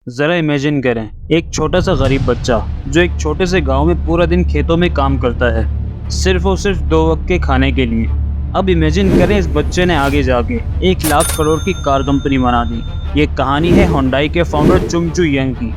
जरा इमेजिन करें, एक छोटा सा गरीब बच्चा जो एक छोटे से गांव में पूरा दिन खेतों में काम करता है, सिर्फ और सिर्फ 2 वक्त के खाने के लिए। अब इमेजिन करें इस बच्चे ने आगे जाके 1 लाख करोड़ की कार कंपनी बना दी। ये कहानी है होंडाई के फाउंडर चुंग चू यंग की।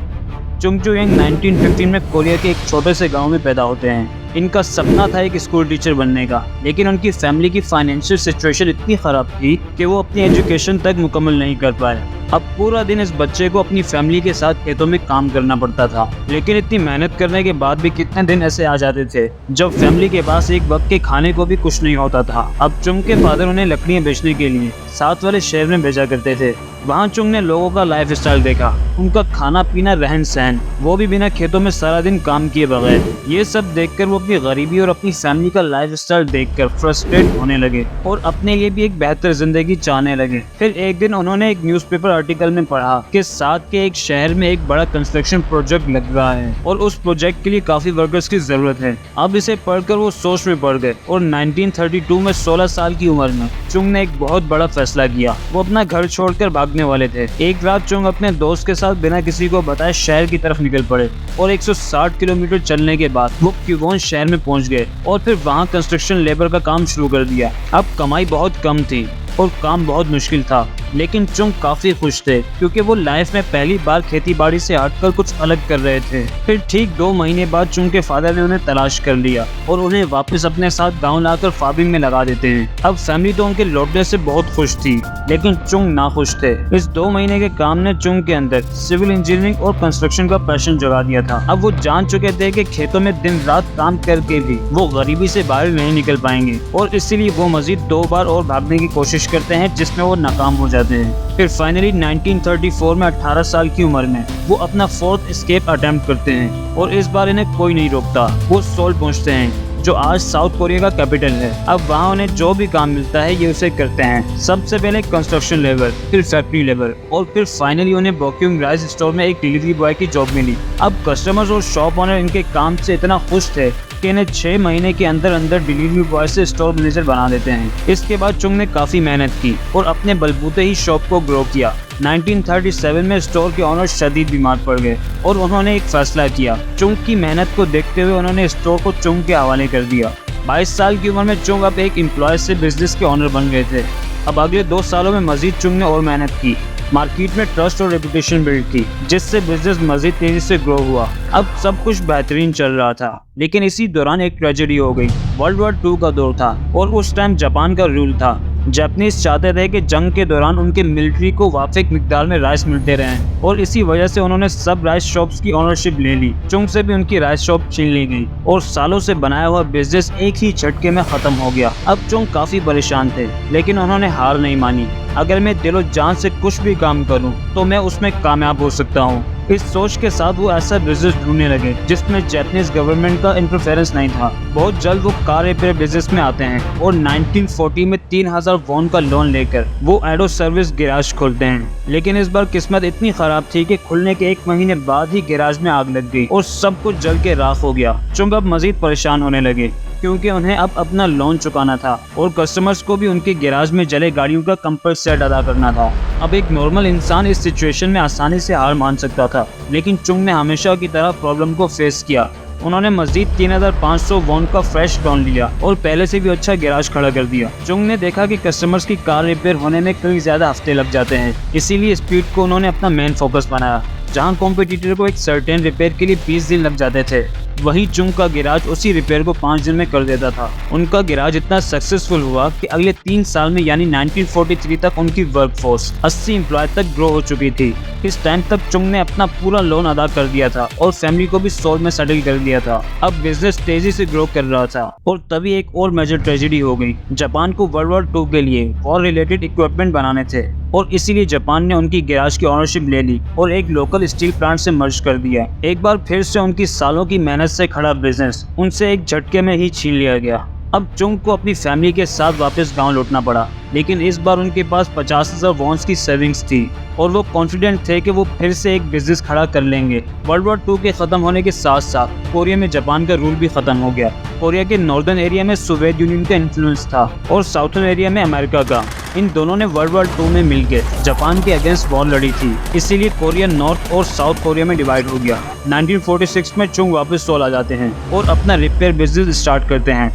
चुंग चू यंग 1915 में कोरिया के एक छोटे से गांव में पैदा होते हैं। इनका सपना था एक स्कूल टीचर बनने का, लेकिन उनकी फैमिली की फाइनेंशियल सिचुएशन इतनी खराब थी कि वो अपनी एजुकेशन तक मुकम्मल नहीं कर पाए। अब पूरा दिन इस बच्चे को अपनी फैमिली के साथ खेतों में काम करना पड़ता था, लेकिन इतनी मेहनत करने के बाद भी कितने दिन ऐसे आ जाते थे जब फैमिली के पास एक वक्त के खाने को भी कुछ नहीं होता था। अब चुंग के फादर उन्हें लकड़ियां बेचने के लिए साथ वाले शहर में भेजा करते थे। वहाँ चुंग ने लोगों का लाइफ स्टाइल देखा, उनका खाना पीना, रहन सहन, वो भी बिना खेतों में सारा दिन काम किए बगैर। ये सब देखकर वो अपनी गरीबी और अपनी फैमिली का लाइफ स्टाइल देखकर फ्रस्ट्रेट होने लगे और अपने लिए भी एक बेहतर जिंदगी चाहने लगे। फिर एक दिन उन्होंने एक न्यूज़पेपर आर्टिकल में पढ़ा कि साथ के एक शहर में एक बड़ा कंस्ट्रक्शन प्रोजेक्ट लग रहा है और उस प्रोजेक्ट के लिए काफी वर्कर्स की जरूरत है। अब इसे पढ़कर वो सोच में पड़ गए और 1932 में 16 साल की उम्र में चुंग ने एक बहुत बड़ा फैसला किया। वो अपना घर छोड़कर भागने वाले थे। एक रात चुंग अपने दोस्त के साथ बिना किसी को बताए शहर की तरफ निकल पड़े और 160 किलोमीटर चलने के बाद वो क्यूगोन शहर में पहुंच गए और फिर वहां कंस्ट्रक्शन लेबर का काम शुरू कर दिया। अब कमाई बहुत कम थी और काम बहुत मुश्किल था, लेकिन चुंग काफी खुश थे क्योंकि वो लाइफ में पहली बार खेती बाड़ी से हटकर कुछ अलग कर रहे थे। फिर ठीक 2 महीने बाद चुंग के फादर ने उन्हें तलाश कर लिया और उन्हें वापस अपने साथ गांव लाकर फार्मिंग में लगा देते हैं। अब फैमिली तो उनके लौटने से बहुत खुश थी, लेकिन चुंग नाखुश थे। इस 2 महीने के काम ने चुंग के अंदर सिविल इंजीनियरिंग और कंस्ट्रक्शन का पैशन जगा दिया था। अब वो जान चुके थे कि खेतों में दिन रात काम करके भी वो गरीबी से बाहर नहीं निकल पाएंगे और इसीलिए वो मजीद 2 बार और भागने की कोशिश करते हैं, जिसमें वो नाकाम हो जाते हैं। फिर फाइनली 1934 में 18 साल की उम्र में वो अपना 4th एस्केप अटेम्प्ट करते हैं और इस बार इन्हें कोई नहीं रोकता। वो सोल पहुंचते हैं जो आज साउथ कोरिया का कैपिटल है। अब वहाँ उन्हें जो भी काम मिलता है ये उसे करते हैं। सबसे पहले कंस्ट्रक्शन लेबर, फिर फैक्ट्री लेबर और फिर फाइनली उन्हें बॉक्यूम राइस स्टोर में एक डिलीवरी बॉय की जॉब मिली। अब कस्टमर्स और शॉप ओनर इनके काम से इतना खुश थे कि इन्हें 6 महीने के अंदर अंदर डिलीवरी बॉय से स्टोर मैनेजर बना देते हैं। इसके बाद चुंग ने काफी मेहनत की और अपने बलबूते ही शॉप को ग्रो किया। 1937 में स्टोर के ऑनर शदीद बीमार पड़ गए और उन्होंने एक फैसला किया। चुंग की मेहनत को देखते हुए उन्होंने स्टोर को चुंग के हवाले कर दिया। 22 साल की उम्र में चुंग अब एक एम्प्लॉय से बिजनेस के ऑनर बन गए थे। अब अगले 2 सालों में मजीद चुंग ने और मेहनत की। मार्केट में ट्रस्ट और रेपुटेशन बिल्ड की, जिससे बिजनेस मजीद तेजी से ग्रो हुआ। अब सब कुछ बेहतरीन चल रहा था, लेकिन इसी दौरान एक ट्रेजेडी हो गई। वर्ल्ड वॉर 2 का दौर था और उस टाइम जापान का रूल था। जापानीज चाहते थे कि जंग के दौरान उनके मिलिट्री को वाफिक मिकदार में राइस मिलते रहें और इसी वजह से उन्होंने सब राइस शॉप्स की ओनरशिप ले ली। चुंग से भी उनकी राइस शॉप छीन ली गई और सालों से बनाया हुआ बिजनेस एक ही झटके में खत्म हो गया। अब चुंग काफी परेशान थे, लेकिन उन्होंने हार नहीं मानी। अगर मैं दिलो जान से कुछ भी काम करूं तो मैं उसमें कामयाब हो सकता हूं। इस सोच के साथ वो ऐसा बिजनेस ढूंढने लगे जिसमें जापानीज गवर्नमेंट का इंटरफेरेंस नहीं था। बहुत जल्द वो कार रिपेयर बिजनेस में आते हैं और 1940 में 3000 वॉन का लोन लेकर वो एडो सर्विस गैराज खोलते हैं। लेकिन इस बार किस्मत इतनी खराब थी कि खुलने के 1 महीने बाद ही गैराज में आग लग गई और सब कुछ जल के राख हो गया। चुंग अब मजीद परेशान होने लगे क्योंकि उन्हें अब अपना लोन चुकाना था और कस्टमर्स को भी उनके गैराज में जले गाड़ियों का कंपनसेट अदा करना था। अब एक नॉर्मल इंसान इस सिचुएशन में आसानी से हार मान सकता था, लेकिन चुंग ने हमेशा की तरह प्रॉब्लम को फेस किया। उन्होंने मजीद 3500 वॉन का फ्रेश लोन लिया और पहले से भी अच्छा गैराज खड़ा कर दिया। चुंग ने देखा कि कस्टमर्स की कार रिपेयर होने में कई ज्यादा हफ्ते लग जाते हैं, इसीलिए स्पीड को उन्होंने अपना मेन फोकस बनाया। जहां कॉम्पिटिटर को एक सर्टेन रिपेयर के लिए 20 दिन लग जाते थे, वहीं चुंग का गैराज उसी रिपेयर को 5 दिन में कर देता था। उनका गैराज इतना सक्सेसफुल हुआ कि अगले 3 साल में यानी 1943 तक उनकी वर्कफोर्स 80 एम्प्लॉय तक ग्रो हो चुकी थी। इस टाइम तक चुंग ने अपना पूरा लोन अदा कर दिया था और फैमिली को भी सोल में सेटल कर दिया था। अब बिजनेस तेजी से ग्रो कर रहा था और तभी एक और मेजर ट्रेजेडी हो गई। जापान को वर्ल्ड वॉर 2 के लिए वॉर रिलेटेड इक्विपमेंट बनाने थे और इसीलिए जापान ने उनकी गैराज की ओनरशिप ले ली और एक लोकल स्टील प्लांट से मर्ज कर दिया। एक बार फिर से उनकी सालों की मेहनत से खड़ा बिजनेस उनसे एक झटके में ही छीन लिया गया। अब चुंग को अपनी फैमिली के साथ वापस गांव लौटना पड़ा, लेकिन इस बार उनके पास 50,000 वॉन्स की सेविंग्स थी और वो कॉन्फिडेंट थे कि वो फिर से एक बिजनेस खड़ा कर लेंगे। वर्ल्ड वॉर 2 के खत्म होने के साथ साथ कोरिया में जापान का रूल भी खत्म हो गया। कोरिया के नॉर्दर्न एरिया में सोवियत यूनियन का इन्फ्लुएंस था और साउथर्न एरिया में अमेरिका का। इन दोनों ने वर्ल्ड वॉर 2 में मिलकर जापान के अगेंस्ट वॉर लड़ी थी, इसीलिए कोरिया नॉर्थ और साउथ कोरिया में डिवाइड हो गया। 1946 में चुंग वापस सोल आ जाते हैं और अपना रिपेयर बिजनेस स्टार्ट करते हैं।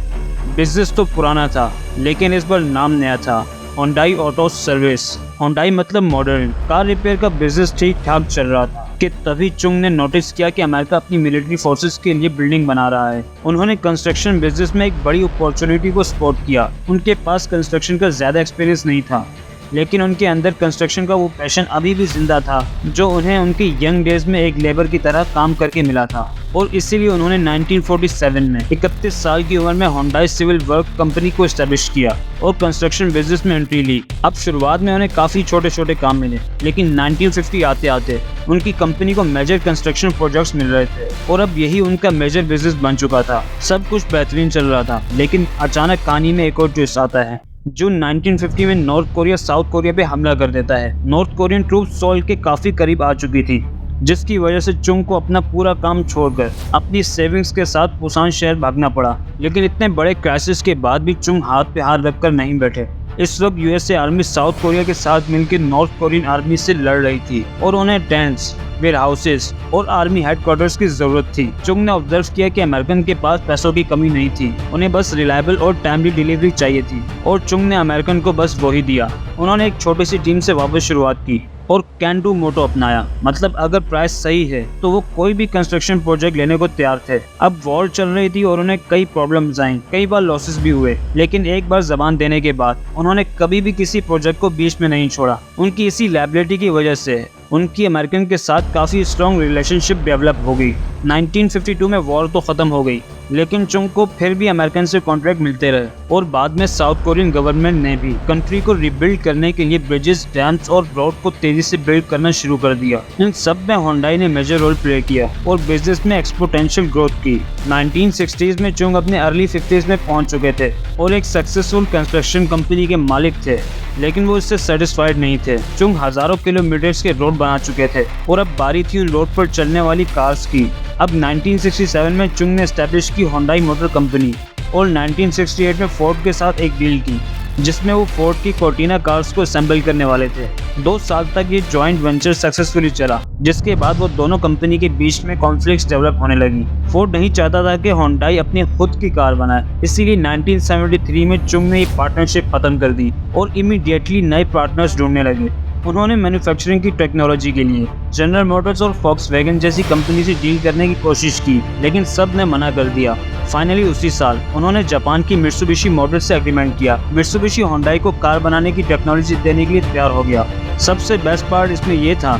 बिजनेस तो पुराना था, लेकिन इस बार नाम नया था, होंडाई ऑटो सर्विस। होंडाई मतलब मॉडर्न। कार रिपेयर का बिजनेस ठीक ठाक चल रहा था कि तभी चुंग ने नोटिस किया कि अमेरिका अपनी मिलिट्री फोर्सेस के लिए बिल्डिंग बना रहा है। उन्होंने कंस्ट्रक्शन बिजनेस में एक बड़ी अपॉर्चुनिटी को स्पॉट किया। उनके पास कंस्ट्रक्शन का ज़्यादा एक्सपीरियंस नहीं था, लेकिन उनके अंदर कंस्ट्रक्शन का वो पैशन अभी भी जिंदा था जो उन्हें उनके यंग डेज में एक लेबर की तरह काम करके मिला था। और इसीलिए उन्होंने 1947 में 31 साल की उम्र में होंडाई सिविल वर्क कंपनी को एस्टेब्लिश किया और कंस्ट्रक्शन बिजनेस में एंट्री ली। अब शुरुआत में उन्हें काफ़ी छोटे छोटे काम मिले, लेकिन 1950 आते आते उनकी कंपनी को मेजर कंस्ट्रक्शन प्रोजेक्ट्स मिल रहे थे और अब यही उनका मेजर बिजनेस बन चुका था। सब कुछ बेहतरीन चल रहा था, लेकिन अचानक कहानी में एक और ट्विस्ट आता है। जून 1950 में नॉर्थ कोरिया साउथ कोरिया पे हमला कर देता है। नॉर्थ कोरियन ट्रूप्स सोल के काफ़ी करीब आ चुकी थी, जिसकी वजह से चुंग को अपना पूरा काम छोड़कर अपनी सेविंग्स के साथ पुसान शहर भागना पड़ा। लेकिन इतने बड़े क्राइसिस के बाद भी चुंग हाथ पे हाथ रखकर नहीं बैठे। इस वक्त यूएसए आर्मी साउथ कोरिया के साथ मिलकर नॉर्थ कोरियन आर्मी से लड़ रही थी और उन्हें टैंक्स, वेयर हाउसेस और आर्मी हेडक्वार्टर्स की जरूरत थी। चुंग ने ऑब्जर्व किया कि अमेरिकन के पास पैसों की कमी नहीं थी, उन्हें बस रिलायबल और टाइमली डिलीवरी चाहिए थी और चुंग ने अमेरिकन को बस वही दिया। उन्होंने एक छोटी सी टीम से वापस शुरुआत की और कैन डू मोटो अपनाया, मतलब अगर प्राइस सही है तो वो कोई भी कंस्ट्रक्शन प्रोजेक्ट लेने को तैयार थे। अब वॉर चल रही थी और उन्हें कई प्रॉब्लम्स आई, कई बार लॉसेस भी हुए, लेकिन एक बार जबान देने के बाद उन्होंने कभी भी किसी प्रोजेक्ट को बीच में नहीं छोड़ा। उनकी इसी लायबिलिटी की वजह से उनकी अमेरिकन के साथ काफ़ी स्ट्रॉन्ग रिलेशनशिप डेवलप हो गई। 1952 में वॉर तो ख़त्म हो गई, लेकिन चुंग को फिर भी अमेरिकन से कॉन्ट्रैक्ट मिलते रहे और बाद में साउथ कोरियन गवर्नमेंट ने भी कंट्री को रिबिल्ड करने के लिए ब्रिजेस, डैम्स और रोड को तेजी से बिल्ड करना शुरू कर दिया। इन सब में होंडाई ने मेजर रोल प्ले किया और बिजनेस में एक्सपोनेंशियल ग्रोथ की। 1960s में चुंग अपने अर्ली 50s में पहुंच चुके थे और एक सक्सेसफुल कंस्ट्रक्शन कंपनी के मालिक थे, लेकिन वो इससे सेटिस्फाइड नहीं थे। चुंग हजारों किलोमीटर्स के रोड बना चुके थे और अब बारी थी उन रोड पर चलने वाली कार्स की। अब 1967 में चुंग ने एस्टैब्लिश की होंडाई मोटर कंपनी और 1968 में फोर्ड के साथ एक डील की, जिसमें वो फोर्ड की कोर्टिना कार्स को असेंबल करने वाले थे। 2 साल तक ये जॉइंट वेंचर सक्सेसफुली चला, जिसके बाद वो दोनों कंपनी के बीच में कॉन्फ्लिक्ट्स डेवलप होने लगी। फोर्ड नहीं चाहता था कि होंडाई अपनी खुद की कार बनाए, इसीलिए 1973 में चुंग ने ये पार्टनरशिप खत्म कर दी और इमीडिएटली नए पार्टनर्स ढूंढने लगे। उन्होंने मैन्युफैक्चरिंग की टेक्नोलॉजी के लिए जनरल मोटर्स और फॉक्सवैगन जैसी कंपनी से डील करने की कोशिश की, लेकिन सब ने मना कर दिया। फाइनली उसी साल उन्होंने जापान की मित्सुबिशी मोटर्स से एग्रीमेंट किया। मित्सुबिशी होंडाई को कार बनाने की टेक्नोलॉजी देने के लिए तैयार हो गया। सबसे बेस्ट पार्ट इसमें यह था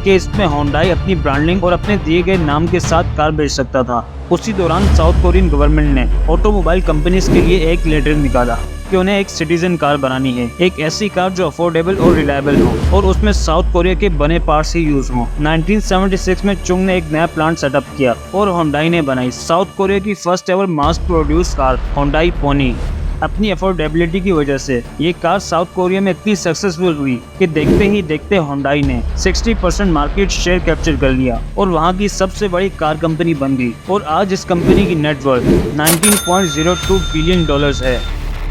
कि इसमें होंडाई अपनी ब्रांडिंग और अपने दिए गए नाम के साथ कार बेच सकता था। उसी दौरान साउथ कोरियन गवर्नमेंट ने ऑटोमोबाइल कंपनीज के लिए एक लेटर निकाला कि उन्हें एक सिटीजन कार बनानी है, एक ऐसी कार जो अफोर्डेबल और रिलायबल हो और उसमें साउथ कोरिया के बने पार्ट्स ही यूज हों। 1976 में चुंग ने एक नया प्लांट सेटअप किया और होंडाई ने बनाई साउथ कोरिया की फर्स्ट एवर मास प्रोड्यूस कार होंडाई पोनी। अपनी अफोर्डेबिलिटी की वजह से ये कार साउथ कोरिया में इतनी सक्सेसफुल हुई कि देखते ही देखते होंडाई ने 60% मार्केट शेयर कैप्चर कर लिया और वहाँ की सबसे बड़ी कार कंपनी बन गई। और आज इस कंपनी की नेटवर्थ $19.02 बिलियन है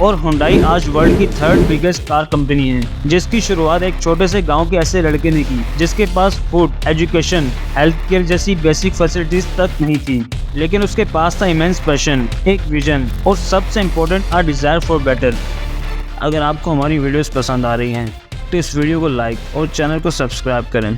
और होंडाई आज वर्ल्ड की 3rd बिगेस्ट कार कंपनी है, जिसकी शुरुआत एक छोटे से गांव के ऐसे लड़के ने की जिसके पास फूड, एजुकेशन, हेल्थ केयर जैसी बेसिक फैसिलिटीज तक नहीं थी, लेकिन उसके पास था इमेंस पैशन, एक विजन और सबसे important a desire for better. अगर आपको हमारी वीडियोस पसंद आ रही हैं तो इस वीडियो को लाइक और चैनल को सब्सक्राइब करें।